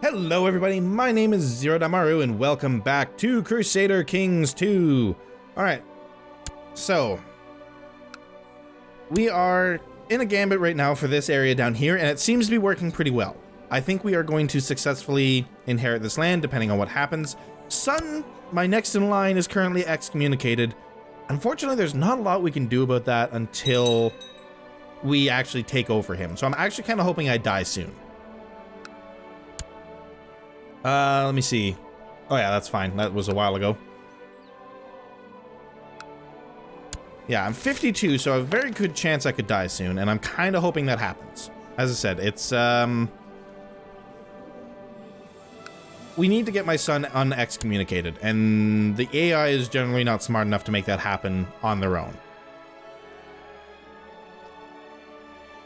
Hello everybody, my name is Zerodaimaru and welcome back to Crusader Kings 2. Alright, so we are in a gambit right now for this area down here and it seems to be working pretty well. I think we are going to successfully inherit this land depending on what happens. Son, my next in line, is currently excommunicated. Unfortunately, there's not a lot we can do about that until we actually take over him. So I'm actually kind of hoping I die soon. Let me see. Oh yeah, that's fine. That was a while ago. Yeah, I'm 52, so a very good chance I could die soon, and I'm kind of hoping that happens. As I said, it's, we need to get my son unexcommunicated, and the AI is generally not smart enough to make that happen on their own.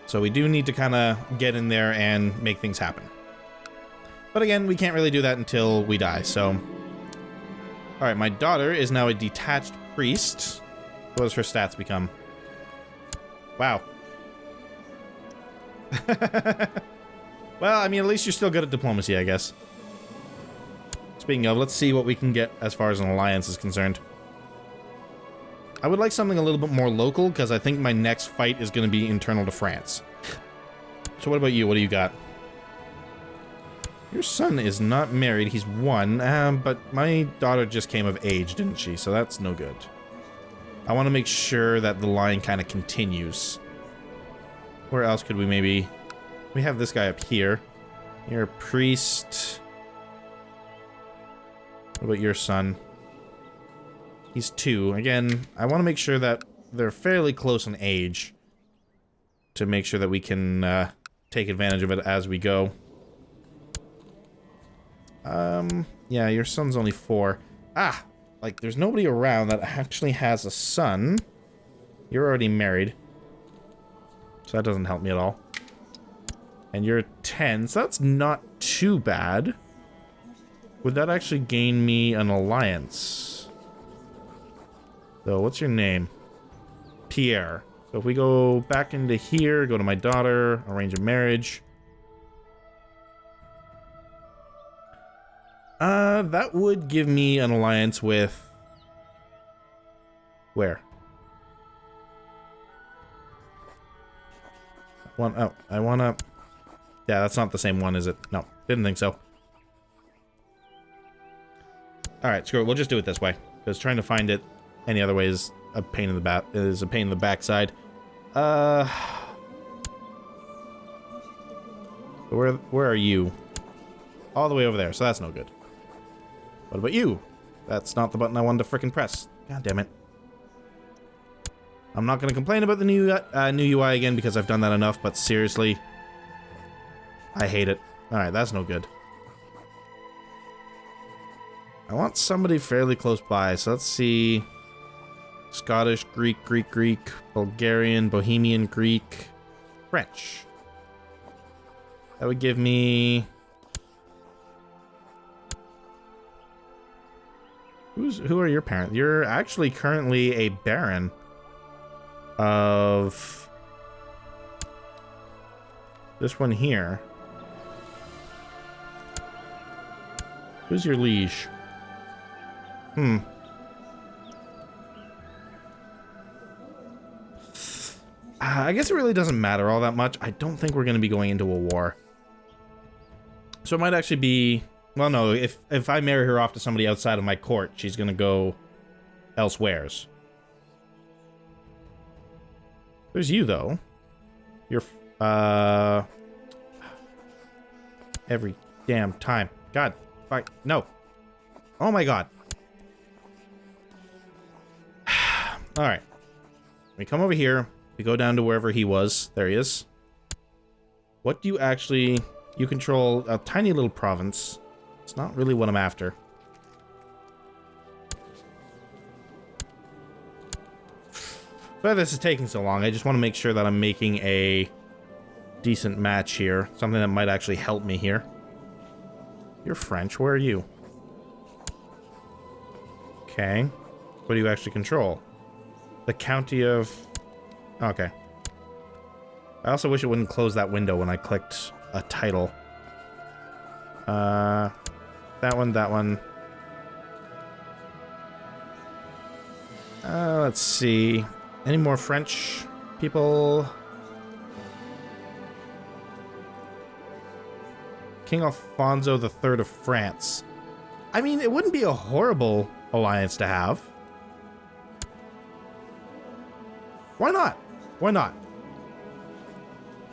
So we do need to kind of get in there and make things happen. But again, we can't really do that until we die, so... Alright, my daughter is now a detached priest. What does her stats become? Wow. Well, I mean, at least you're still good at diplomacy, I guess. Speaking of, let's see what we can get as far as an alliance is concerned. I would like something a little bit more local, because I think my next fight is going to be internal to France. So what about you? What do you got? Your son is not married, he's one, but my daughter just came of age, didn't she? So that's no good. I want to make sure that the line kind of continues. Where else could we maybe... We have this guy up here. You're a priest. What about your son? He's 2. Again, I want to make sure that they're fairly close in age to make sure that we can take advantage of it as we go. Yeah, your son's only 4. Ah! Like, there's nobody around that actually has a son. You're already married. So that doesn't help me at all. And you're 10, so that's not too bad. Would that actually gain me an alliance? So, what's your name? Pierre. So if we go back into here, go to my daughter, arrange a marriage... that would give me an alliance with... Where? Oh, I wanna... Yeah, that's not the same one, is it? No, didn't think so. Alright, screw it, we'll just do it this way. Because trying to find it any other way is a pain in the backside. Where are you? All the way over there, so that's no good. What about you? That's not the button I wanted to frickin' press. God damn it. I'm not gonna complain about the new UI again because I've done that enough, but seriously, I hate it. Alright, that's no good. I want somebody fairly close by, so let's see. Scottish, Greek, Bulgarian, Bohemian, Greek, French. That would give me... Who are your parents? You're actually currently a baron of this one here. Who's your liege? I guess it really doesn't matter all that much. I don't think we're going to be going into a war. So it might actually be... Well, no, if I marry her off to somebody outside of my court, she's gonna go elsewheres. There's you, though. You're, every damn time. God, fuck, no. Oh my god. Alright. We come over here. We go down to wherever he was. There he is. What do you actually... You control a tiny little province. It's not really what I'm after. But this is taking so long. I just want to make sure that I'm making a decent match here. Something that might actually help me here. You're French. Where are you? Okay. What do you actually control? The county of... Okay. I also wish it wouldn't close that window when I clicked a title. That one, that one. Let's see. Any more French people? King Alfonso III of France. I mean, it wouldn't be a horrible alliance to have. Why not? Why not?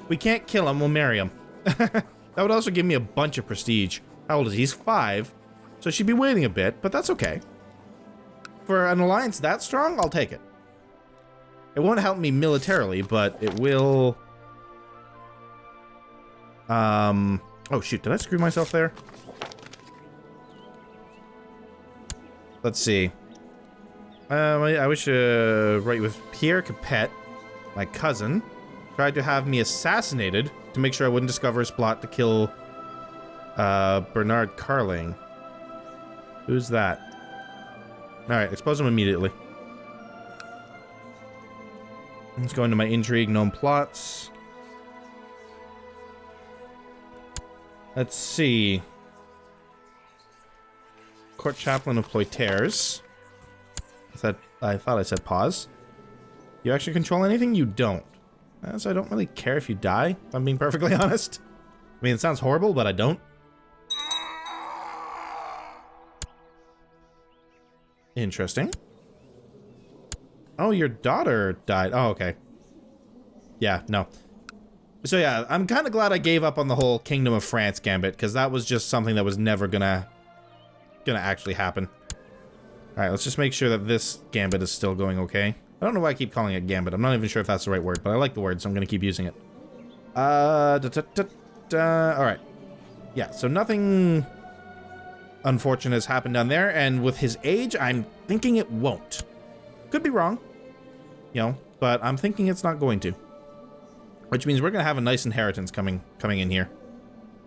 We can't kill him, we'll marry him. That would also give me a bunch of prestige. How old is he? He's 5, so she'd be waiting a bit, but that's okay. For an alliance that strong, I'll take it. It won't help me militarily, but it will... Oh shoot, did I screw myself there? Let's see. I wish to write with Pierre Capet, my cousin, tried to have me assassinated to make sure I wouldn't discover his plot to kill Bernard Carling. Who's that? Alright, expose him immediately. Let's go into my intrigue, known plots. Let's see. Court Chaplain of Poitiers. I thought I said pause. You actually control anything? You don't. So I don't really care if you die, if I'm being perfectly honest. I mean, it sounds horrible, but I don't. Interesting. Oh, your daughter died. Oh, okay. Yeah, no. So yeah, I'm kind of glad I gave up on the whole Kingdom of France gambit, because that was just something that was never gonna actually happen. Alright, let's just make sure that this gambit is still going okay. I don't know why I keep calling it gambit. I'm not even sure if that's the right word, but I like the word, so I'm gonna keep using it. Alright. Yeah, so nothing unfortunate has happened down there, and with his age, I'm thinking it won't. Could be wrong, you know, but I'm thinking it's not going to. Which means we're gonna have a nice inheritance coming in here.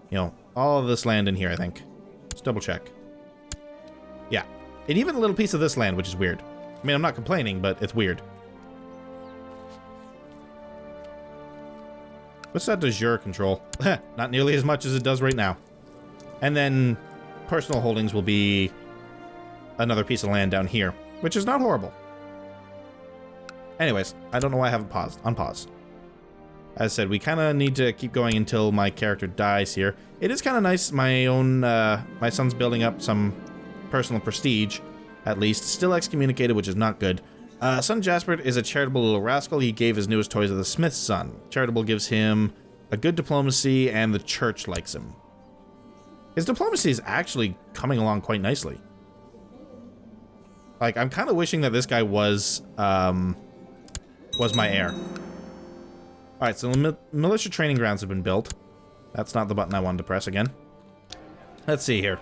You know, all of this land in here, I think. Let's double check. Yeah. And even a little piece of this land, which is weird. I mean, I'm not complaining, but it's weird. What's that de jure control? Not nearly as much as it does right now. And then personal holdings will be another piece of land down here, which is not horrible. Anyways, I don't know why I haven't paused. Unpause. As I said, we kind of need to keep going until my character dies here. It is kind of nice. My son's building up some personal prestige, at least. Still excommunicated, which is not good. Son Jasper is a charitable little rascal. He gave his newest toys to the smith's son. Charitable gives him a good diplomacy, and the church likes him. His diplomacy is actually coming along quite nicely. Like, I'm kind of wishing that this guy was my heir. Alright, so the militia training grounds have been built. That's not the button I wanted to press again. Let's see here.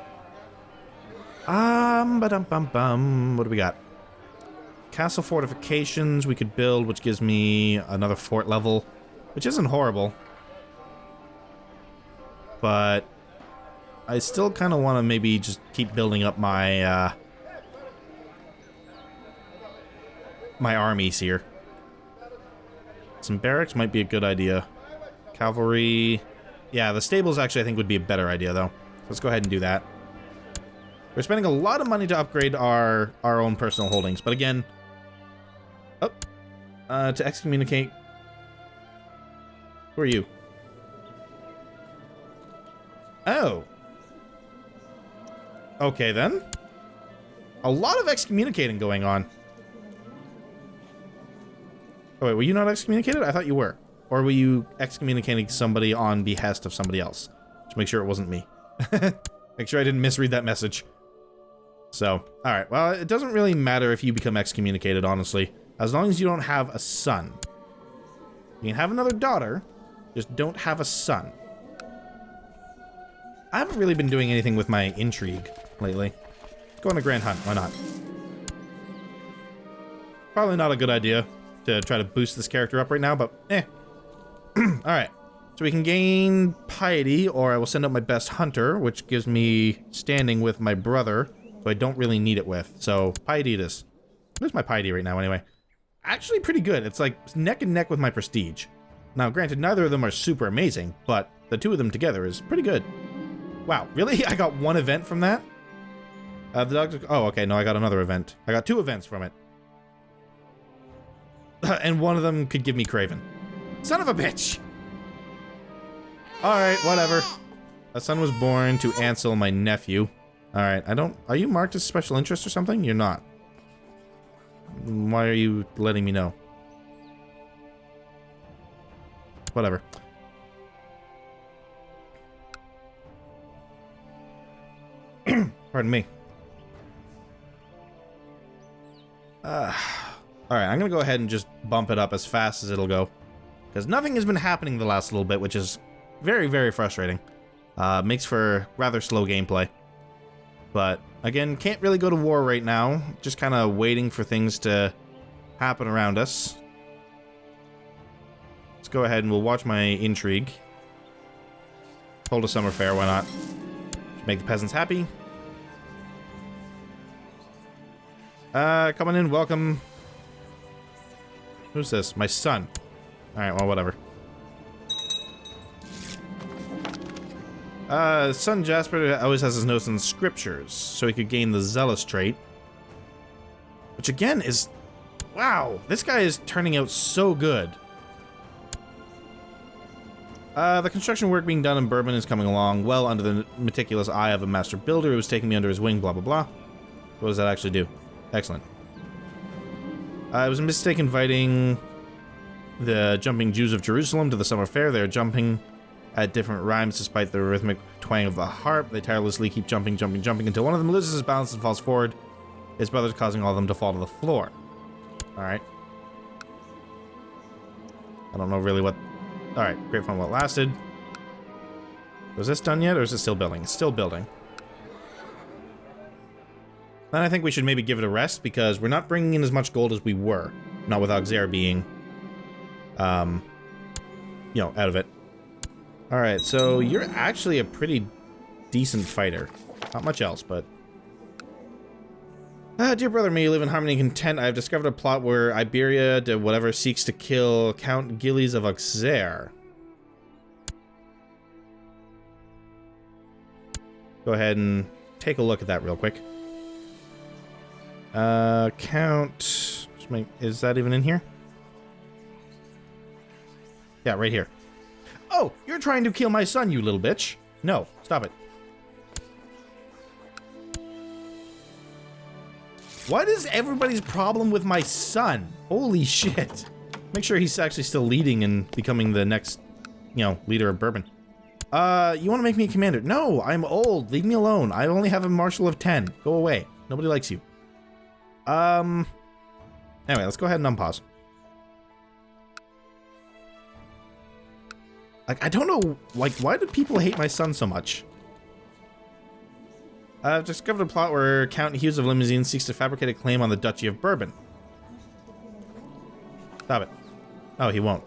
Ba-dum-bum-bum. What do we got? Castle fortifications we could build, which gives me another fort level, which isn't horrible. But I still kind of want to maybe just keep building up my my armies here. Some barracks might be a good idea. Cavalry. Yeah, the stables actually I think would be a better idea, though. Let's go ahead and do that. We're spending a lot of money to upgrade our own personal holdings, but again... Oh. To excommunicate... Who are you? Oh. Okay, then. A lot of excommunicating going on. Oh, wait, were you not excommunicated? I thought you were. Or were you excommunicating somebody on behest of somebody else? Just make sure it wasn't me. Make sure I didn't misread that message. So, alright. Well, it doesn't really matter if you become excommunicated, honestly. As long as you don't have a son. You can have another daughter, just don't have a son. I haven't really been doing anything with my intrigue lately. Go on a grand hunt, why not? Probably not a good idea to try to boost this character up right now, but eh. Alright. So we can gain piety, or I will send out my best hunter, which gives me standing with my brother, so I don't really need it with. So, piety it is. Where's my piety right now, anyway? Actually pretty good. It's like neck and neck with my prestige. Now, granted, neither of them are super amazing, but the two of them together is pretty good. Wow, really? I got one event from that? The doctor... Oh, okay, no, I got another event. I got 2 events from it. And one of them could give me Craven. Son of a bitch! Alright, whatever. A son was born to Ansel, my nephew. Alright, I don't... Are you marked as special interest or something? You're not. Why are you letting me know? Whatever. Pardon me. Alright, I'm gonna go ahead and just bump it up as fast as it'll go. Because nothing has been happening the last little bit, which is very, very frustrating. Makes for rather slow gameplay. But, again, can't really go to war right now. Just kind of waiting for things to happen around us. Let's go ahead and we'll watch my intrigue. Hold a summer fair, why not? Make the peasants happy. Coming in, welcome. Who's this? My son. Alright, well, whatever. Son Jasper always has his notes in the scriptures, so he could gain the zealous trait. Which, again, is... Wow, this guy is turning out so good. The construction work being done in Bourbon is coming along well under the meticulous eye of a master builder who was taking me under his wing, blah, blah, blah. What does that actually do? Excellent. It was a mistake inviting the jumping Jews of Jerusalem to the summer fair. They're jumping at different rhymes despite the rhythmic twang of the harp. They tirelessly keep jumping, jumping, jumping until one of them loses his balance and falls forward, his brothers causing all of them to fall to the floor. Alright. I don't know really what... Alright, great fun while it lasted. Was this done yet, or is it still building? It's still building. Then I think we should maybe give it a rest, because we're not bringing in as much gold as we were. Not with Auxerre being, you know, out of it. Alright, so you're actually a pretty decent fighter. Not much else, but... dear brother, may you live in harmony and content. I have discovered a plot where Iberia, whatever, seeks to kill Count Gillies of Auxerre. Go ahead and take a look at that real quick. Count... Is that even in here? Yeah, right here. Oh, you're trying to kill my son, you little bitch. No, stop it. What is everybody's problem with my son? Holy shit. Make sure he's actually still leading and becoming the next, you know, leader of Bourbon. You want to make me a commander? No, I'm old. Leave me alone. I only have a marshal of 10. Go away. Nobody likes you. Anyway, let's go ahead and unpause. Like, I don't know, like, why do people hate my son so much? I've discovered a plot where Count Hughes of Limousine seeks to fabricate a claim on the Duchy of Bourbon. Stop it. Oh, he won't.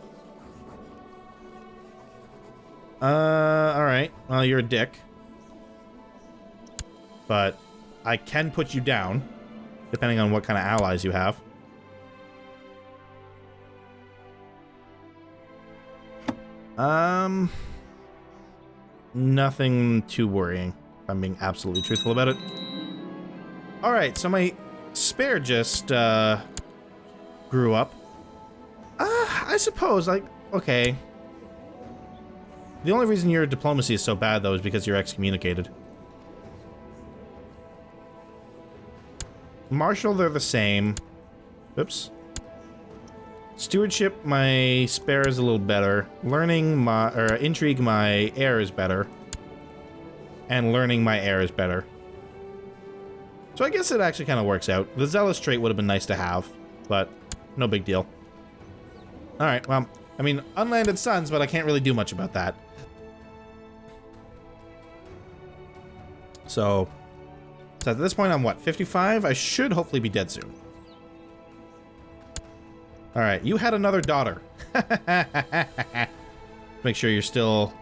Alright. Well, you're a dick. But I can put you down, depending on what kind of allies you have. Nothing too worrying, if I'm being absolutely truthful about it. Alright, so my spare just, grew up. I suppose, like, okay. The only reason your diplomacy is so bad, though, is because you're excommunicated. Marshal, they're the same. Oops. Stewardship, my spare is a little better. Learning, or intrigue, my heir is better. And learning, my heir is better. So I guess it actually kind of works out. The zealous trait would have been nice to have, but no big deal. Alright, well, I mean, unlanded sons, but I can't really do much about that. So at this point, I'm what, 55? I should hopefully be dead soon. Alright, you had another daughter. Make sure you're still...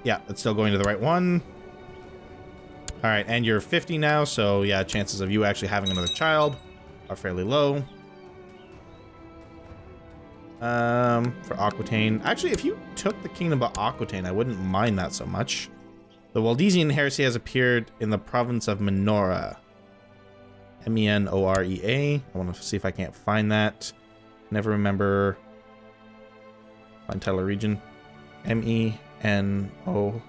Yeah, it's still going to the right one. Alright, and you're 50 now, so yeah, chances of you actually having another child are fairly low. For Aquitaine. Actually, if you took the Kingdom of Aquitaine, I wouldn't mind that so much. The Waldesian heresy has appeared in the province of Menora. Menorea. I want to see if I can't find that. Never remember. Find title of region. Meno.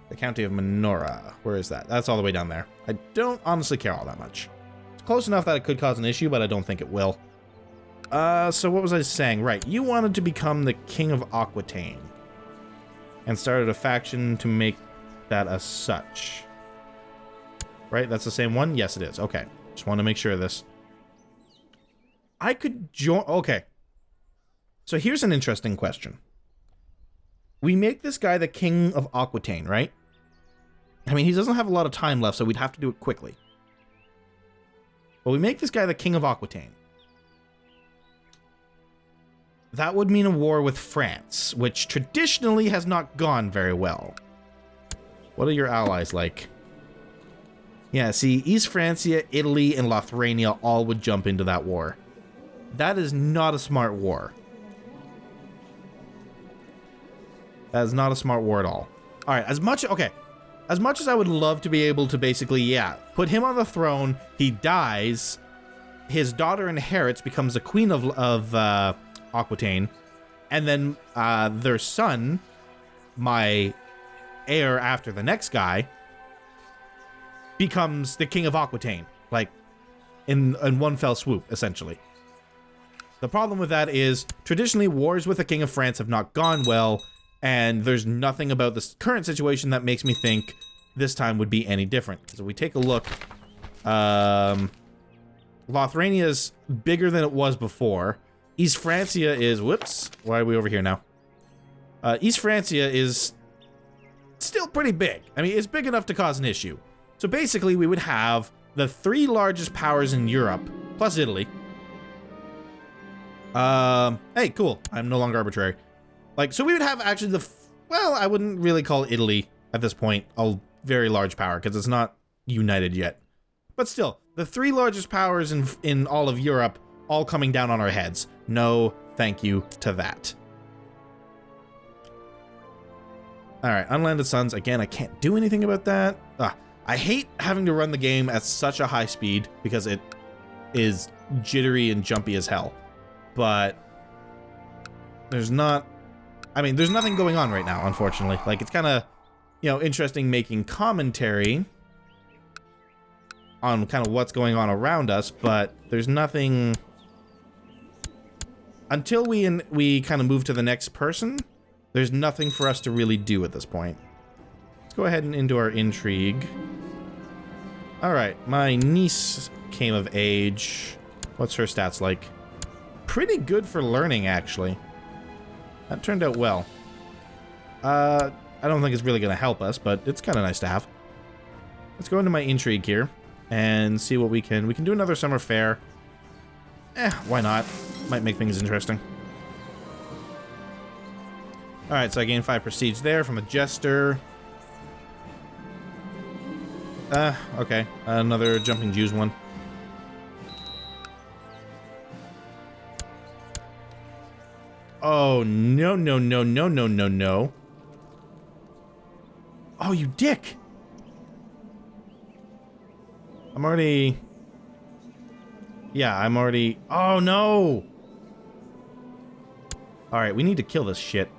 The county of Menora. Where is that? That's all the way down there. I don't honestly care all that much. It's close enough that it could cause an issue, but I don't think it will. So what was I saying? Right, you wanted to become the king of Aquitaine. And started a faction to make that as such. Right, that's the same one? Yes, it is. Okay, just want to make sure of this. I could join... Okay. So here's an interesting question. We make this guy the king of Aquitaine, right? I mean, he doesn't have a lot of time left, so we'd have to do it quickly. But we make this guy the king of Aquitaine. That would mean a war with France, which traditionally has not gone very well. What are your allies like? Yeah, see, East Francia, Italy, and Lithuania all would jump into that war. That is not a smart war. That is not a smart war at all. All right, as much as I would love to be able to basically, yeah, put him on the throne, he dies, his daughter inherits, becomes the queen of Aquitaine, and then their son, my heir after the next guy, becomes the king of Aquitaine, like in one fell swoop, essentially. The problem with that is traditionally wars with the king of France have not gone well. And there's nothing about this current situation that makes me think this time would be any different. So we take a look. Lithuania's bigger than it was before. East Francia is... Whoops. Why are we over here now? East Francia is still pretty big. I mean, it's big enough to cause an issue. So basically, we would have the 3 largest powers in Europe, plus Italy. Hey, cool. I'm no longer arbitrary. Like, so we would have actually well, I wouldn't really call Italy at this point a very large power because it's not united yet. But still, the 3 largest powers in all of Europe all coming down on our heads. No, thank you to that. All right, Unlanded Suns. Again, I can't do anything about that. I hate having to run the game at such a high speed because it is jittery and jumpy as hell. But there's not... I mean, there's nothing going on right now, unfortunately. Like, it's kind of, you know, interesting making commentary on kind of what's going on around us, but there's nothing... Until we kind of move to the next person, there's nothing for us to really do at this point. Let's go ahead and into our intrigue. Alright, my niece came of age. What's her stats like? Pretty good for learning, actually. That turned out well. I don't think it's really going to help us, but it's kind of nice to have. Let's go into my intrigue here and see what we can... We can do another summer fair. Why not? Might make things interesting. Alright, so I gained 5 prestige there from a jester. Okay. Another Jumping Jews one. Oh, no, no, no, no, no, no, no. Oh, you dick! I'm already... Yeah, I'm already... Oh, no! Alright, we need to kill this shit.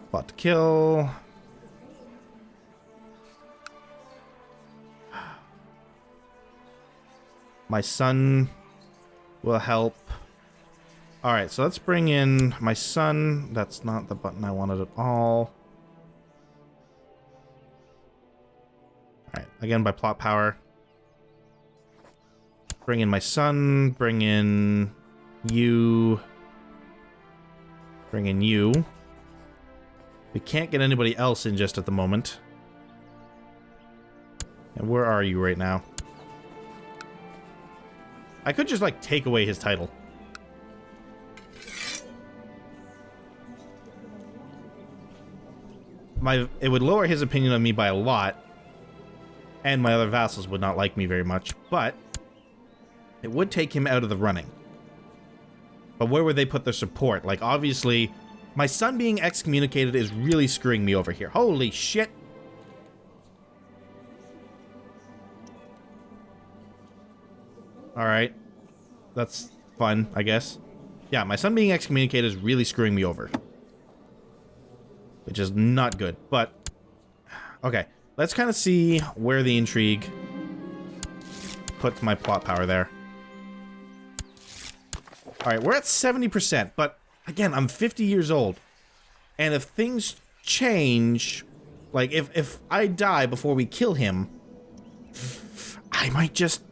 Plot to kill. My son will help. Alright, so let's bring in my son. That's not the button I wanted at all. Alright, again by plot power. Bring in my son. Bring in you. Bring in you. We can't get anybody else in just at the moment. And where are you right now? I could just, like, take away his title. It would lower his opinion of me by a lot. And my other vassals would not like me very much. But it would take him out of the running. But where would they put their support? Like, obviously, My son being excommunicated is really screwing me over here. Holy shit. Alright. That's fun, I guess. Yeah, my son being excommunicated is really screwing me over. Which is not good, but... Okay, let's kind of see where the intrigue puts my plot power there. Alright, we're at 70%, but again, I'm 50 years old. And if things change, like if I die before we kill him, I might just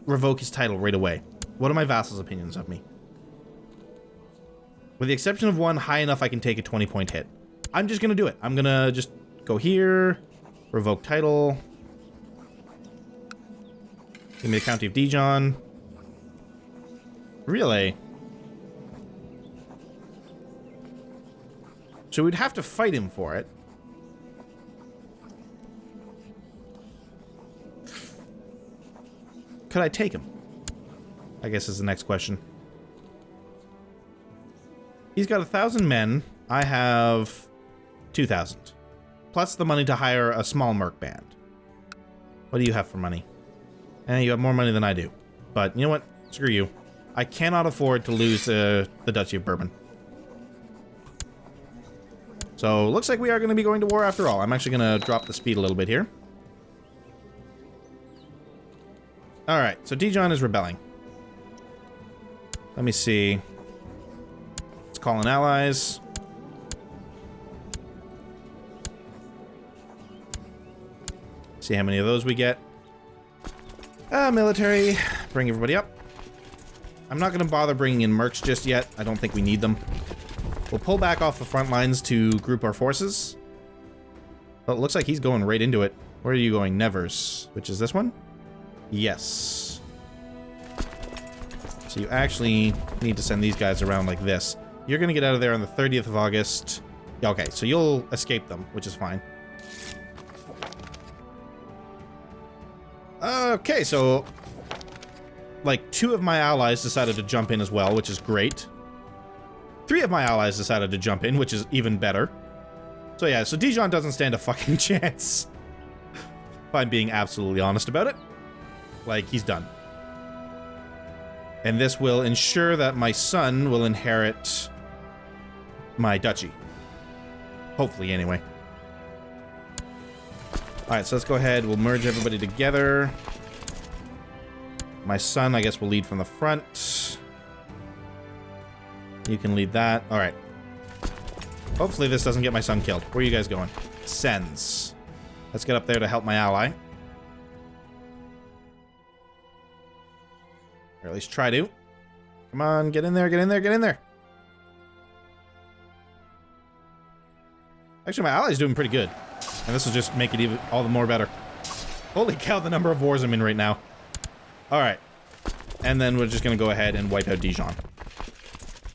revoke his title right away. What are my vassals' opinions of me? With the exception of one, high enough I can take a 20-point hit. I'm just gonna do it. I'm gonna just go here, revoke title. Give me the County of Dijon. Really? So we'd have to fight him for it. Could I take him? I guess is the next question. He's got 1,000 men. I have 2,000. Plus the money to hire a small merc band. What do you have for money? You have more money than I do. But you know what? Screw you. I cannot afford to lose the Duchy of Bourbon. So, looks like we are going to be going to war after all. I'm actually going to drop the speed a little bit here. Alright, so Dijon is rebelling. Let me see. Let's call in allies. See how many of those we get. Military. Bring everybody up. I'm not going to bother bringing in mercs just yet. I don't think we need them. We'll pull back off the front lines to group our forces. Well, it looks like he's going right into it. Where are you going? Nevers. Which is this one? Yes. So you actually need to send these guys around like this. You're going to get out of there on the 30th of August. Okay, so you'll escape them, which is fine. Okay, so... like, 2 of my allies decided to jump in as well, which is great. 3 of my allies decided to jump in, which is even better. So yeah, so Dijon doesn't stand a fucking chance. If I'm being absolutely honest about it. Like, he's done. And this will ensure that my son will inherit my duchy. Hopefully, anyway. Alright, so let's go ahead. We'll merge everybody together. My son, I guess, will lead from the front. You can lead that. Alright. Hopefully this doesn't get my son killed. Where are you guys going? Sends. Let's get up there to help my ally. Or at least try to. Come on, get in there, get in there, get in there. Actually, my ally's doing pretty good. And this will just make it even all the more better. Holy cow, the number of wars I'm in right now. Alright. And then we're just going to go ahead and wipe out Dijon.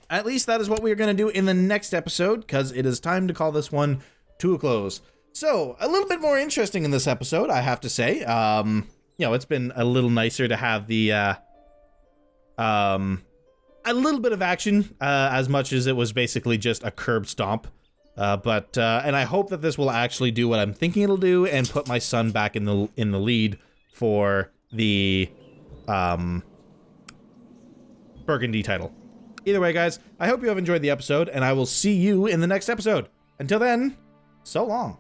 At least that is what we are going to do in the next episode, because it is time to call this one to a close. So, a little bit more interesting in this episode, I have to say. You know, it's been a little nicer to have the, a little bit of action, as much as it was basically just a curb stomp. And I hope that this will actually do what I'm thinking it'll do and put my son back in the lead for the, Burgundy title. Either way, guys, I hope you have enjoyed the episode, and I will see you in the next episode. Until then, so long.